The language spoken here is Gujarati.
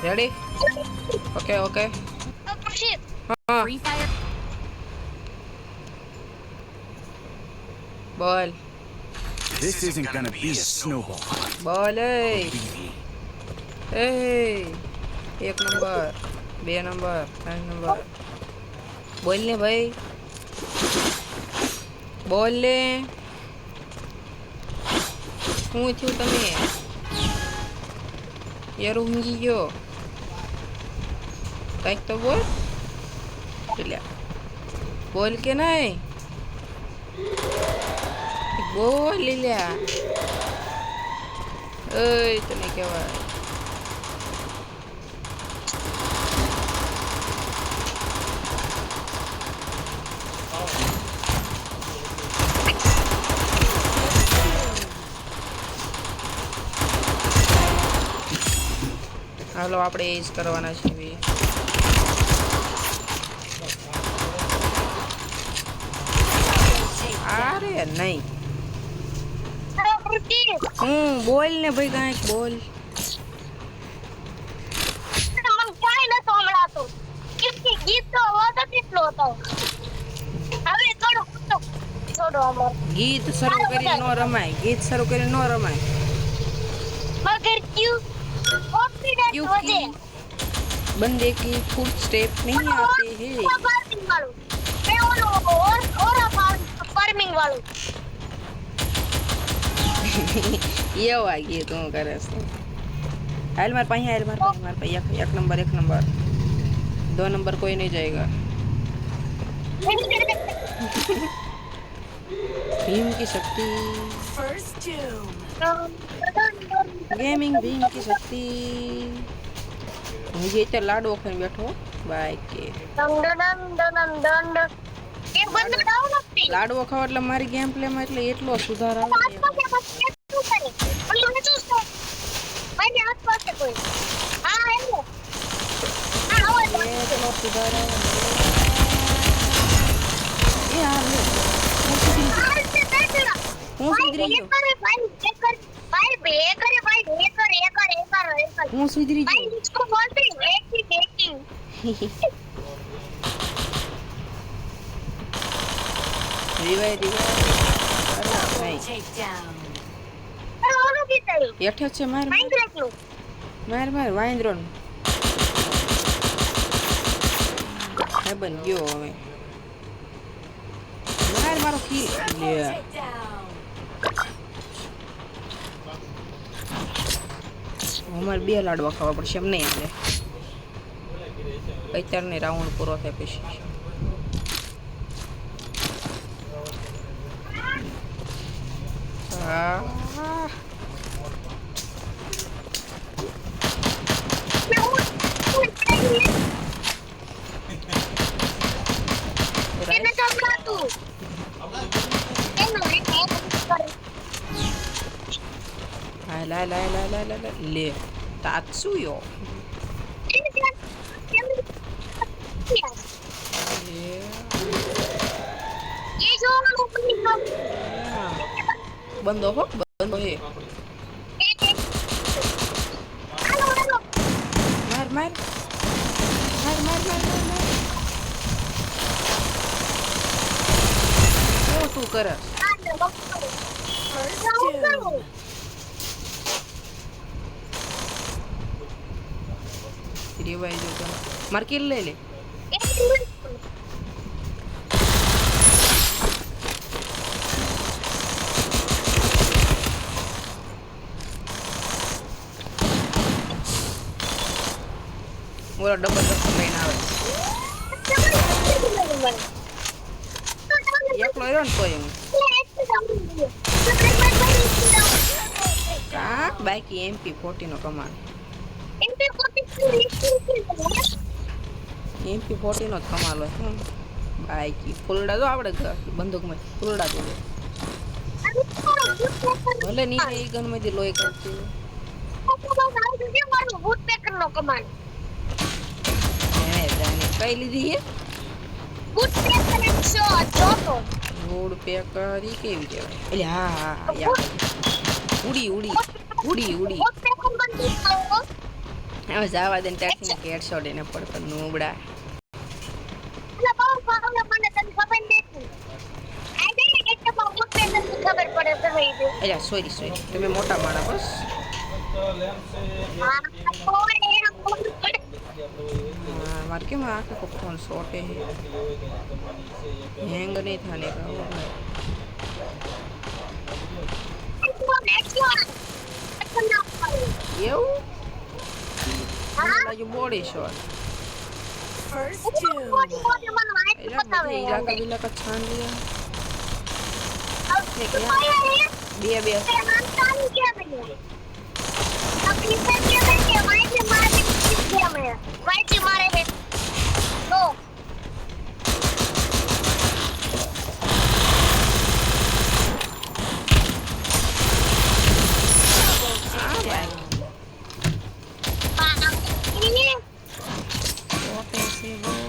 Ready? Okay okay. Oh shit. હા Free Fire. બોલ. This isn't gonna be a snowball fight, બોલ believe me. એ 1 નંબર 2 નંબર 3 નંબર બોલ ને ભાઈ બોલ ને શું થયું તમે યાર ઊંઘી ગયો કંઈક તો બોલ લ્યા બોલ કે નહીં બોલ લ્યા ઓય તને કહેવાય હાલો આપણે એ જ કરવાના છીએ અરે નહીં હું બોલ ને ભાઈ કાંઈક બોલ મને કાંઈ નતો હમણાં ગીત તો હતો કેટલો હતો હવે થોડો અમાર ગીત શરૂ કરીને ન રમાય ગીત શરૂ કરીને ન રમાય મગર ક્યુ કોન્ફિડન્સ क्योंकि વધે बंदे की फुट स्टेप नहीं आते हैं ફાર્મિંગ વાળું એ ઓરા ફાર્મિંગ વાળું ये वागी तू करे हाल मार पाई हाल मार पाई एक नंबर 2 नंबर कोई नहीं जाएगा भीम की शक्ति First doom. गेमिंग भीम की शक्ति मुझे इतना लाडो खाई बैठो बाय के દંડ એ બંધ ડાઉન નથી લાડવો ખાવ એટલે મારી ગેમ પ્લે માં એટલે એટલો સુધાર આવે એટલો સુધાર આવે એ યાર હું સુધરી ગયો હું સુધરી ગયો રીવાય અરે નહીં Takedown. હેઠે છે માર વાંદરો હે બન ગયો હવે મારો કી લે Takedown. અમારે 2 લાડવા ખાવા પડશે એમ નહીં એટલે અત્યારને રાઉન્ડ પૂરો થાય પછી હા લા લે તાત્સુયો બંધો હો બંધો હે માર શું તું કરે રીવાઈ જો તને માર કિલ લઈ લે ઓલા ડબલ લઈને આવે એકલો રહ્યો ને તોય હું કાંક બાકી MP40 નો કમાલ MP40 નો જ કમાલ હોય શું બાકી ફૂલડા જો આપણે બંદૂકમાં ફૂલડા તો ભલે નીચે એ ગનમાંથી લોહી કાઢતી કઈ લીધી હે રોડ પેકર ઈ કેવી કહેવાય એટલે હા ઉડી હવે જવા દે ને ત્યાંથી કે હેડશોટ એને પડતો નુબડા. એટલે બહુ ભાવને મને તને ખબર નથી. આ દે એટલે બહુ મોટે તને ખબર પડે છે ભાઈ દે. અલ્યા સોરી તમે મોટા માણસ બસ. હા કોઈ એના ફોન પડે. હા, મારે કેમ આખો ફોન શોર્ટ હે હેંગ નહીં થાને કા નેક્સ્ટ વન એવું હા બાજુ body shot First body two. Body મને વાઈટ એલા બતાવે બધા ઇલાકા છાન લિયા બે બે માનતાની કે બની તકલીફ કે બની કે વાઈટ મારે કે મે વાઈટ મારે હે નો શોટ છે